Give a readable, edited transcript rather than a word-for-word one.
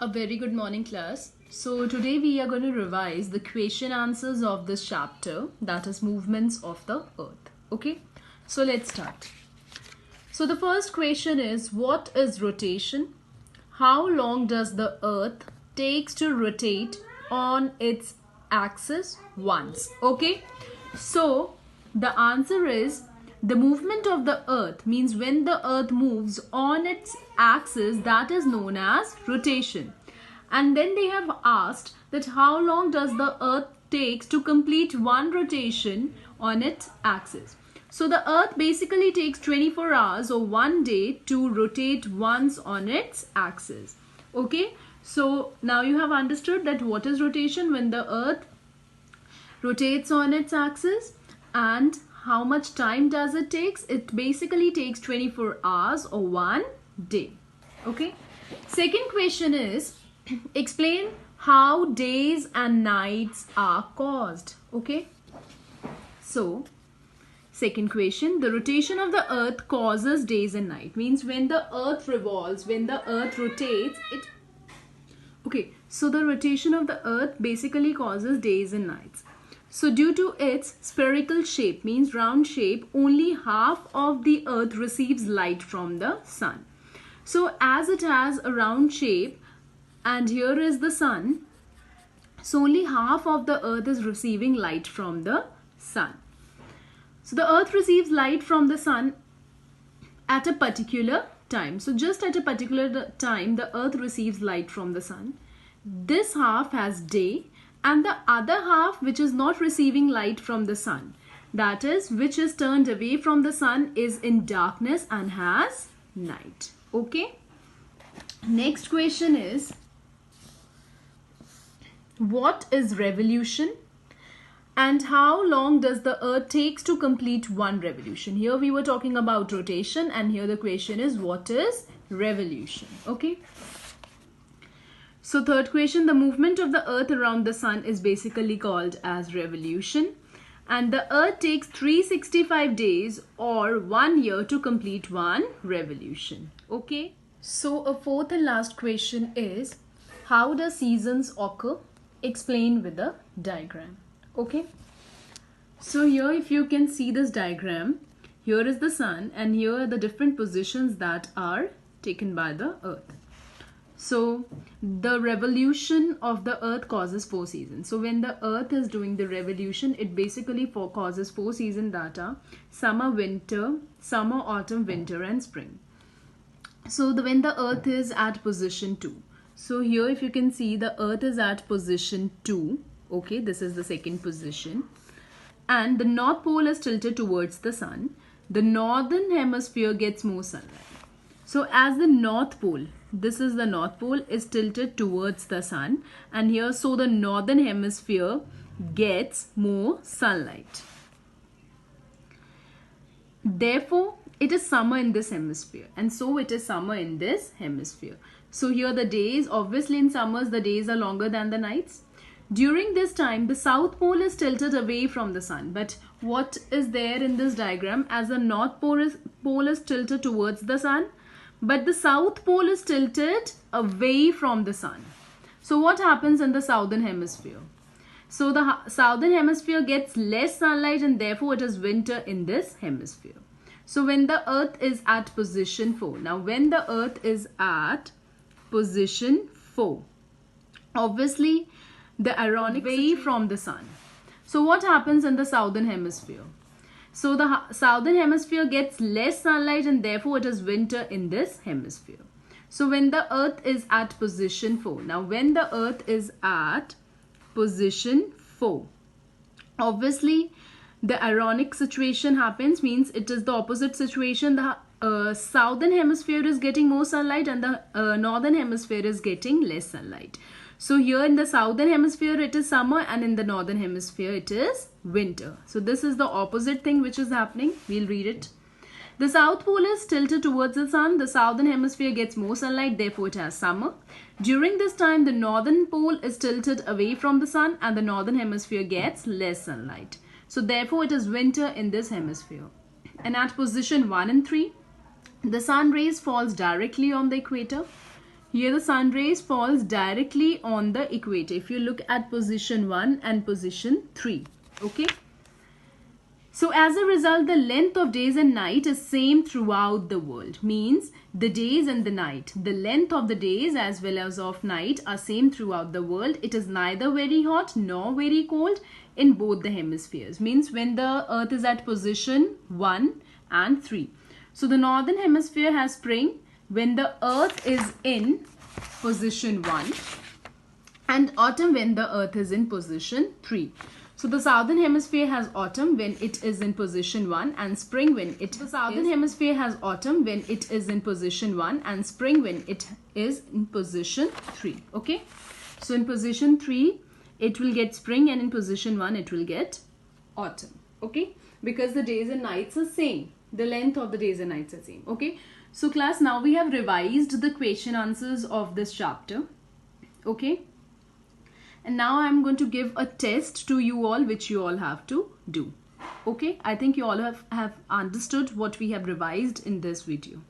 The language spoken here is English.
A very good morning, class. So today we are going to revise the question answers of this chapter, that is movements of the earth. Okay, so let's start. So the first question is, what is rotation? How long does the earth takes to rotate on its axis once? Okay, so the answer is the movement of the earth means when the earth moves on its axis, that is known as rotation. And then they have asked that how long does the earth takes to complete one rotation on its axis. So the earth basically takes 24 hours or 1 day to rotate once on its axis. Okay, so now you have understood that what is rotation when the earth rotates on its axis, and how much time does it takes? It basically takes 24 hours or 1 day. Okay, second question is, explain how days and nights are caused. Okay, so second question, the rotation of the earth causes days and night, means when the earth revolves, when the earth rotates, so the rotation of the earth basically causes days and nights. So due to its spherical shape, means round shape, only half of the earth receives light from the sun. So as it has a round shape and here is the sun, so only half of the earth is receiving light from the sun. So the earth receives light from the sun at a particular time. So just at a particular time, the earth receives light from the sun. This half has day, and the other half which is not receiving light from the sun, that is which is turned away from the sun, is in darkness and has night. Okay, next question is, what is revolution and how long does the earth takes to complete one revolution? Here we were talking about rotation, and here the question is, what is revolution? Okay, so third question, the movement of the earth around the sun is basically called as revolution, and the earth takes 365 days or 1 year to complete one revolution. Okay, so a fourth and last question is, how do seasons occur? Explain with a diagram. Okay, so here if you can see this diagram, here is the sun and here are the different positions that are taken by the earth. So the revolution of the earth causes 4 seasons. So when the earth is doing the revolution, it basically causes 4 seasons, that are summer, winter, summer, autumn, winter and spring. So when the earth is at position 2. So here if you can see, the earth is at position 2. Okay, this is the second position. And the north pole is tilted towards the sun. The northern hemisphere gets more sunlight. So as the north pole, this is the north pole, is tilted towards the sun, and here so the northern hemisphere gets more sunlight. Therefore it is summer in this hemisphere, and so it is summer in this hemisphere. So here the days, obviously in summers the days are longer than the nights. During this time the south pole is tilted away from the sun, but what is there in this diagram? As the north pole is tilted towards the sun, but the south pole is tilted away from the sun. So what happens in the southern hemisphere? So the southern hemisphere gets less sunlight, and therefore it is winter in this hemisphere. So when the earth is at position 4, now when the earth is at position 4, obviously the ironic way from the sun. So what happens in the southern hemisphere? So the southern hemisphere gets less sunlight, and therefore it is winter in this hemisphere. So when the earth is at position 4, now when the earth is at position 4, obviously the ironic situation happens, means it is the opposite situation. The southern hemisphere is getting more sunlight and the northern hemisphere is getting less sunlight. So here in the southern hemisphere it is summer, and in the northern hemisphere it is winter. So this is the opposite thing which is happening. We'll read it. The south pole is tilted towards the sun. The southern hemisphere gets more sunlight, therefore it has summer. During this time the northern pole is tilted away from the sun, and the northern hemisphere gets less sunlight. So therefore it is winter in this hemisphere. And at position 1 and 3, the sun rays falls directly on the equator. Here the sun rays falls directly on the equator. If you look at position 1 and position 3. Okay. So as a result, the length of days and night is same throughout the world. Means the days and the night, the length of the days as well as of night are same throughout the world. It is neither very hot nor very cold in both the hemispheres. Means when the earth is at position 1 and 3. So the northern hemisphere has spring when the earth is in position 1 and autumn when the earth is in position 3. So the southern hemisphere has autumn when it is in position 1 and spring when it hemisphere has autumn when it is in position 1 and spring when it is in position 3. Okay. So in position 3 it will get spring and in position 1 it will get autumn. Okay. Because the days and nights are same. The length of the days and nights are same. Okay. So class, now we have revised the question answers of this chapter. Okay. And now I'm going to give a test to you all which you all have to do. Okay. I think you all have understood what we have revised in this video.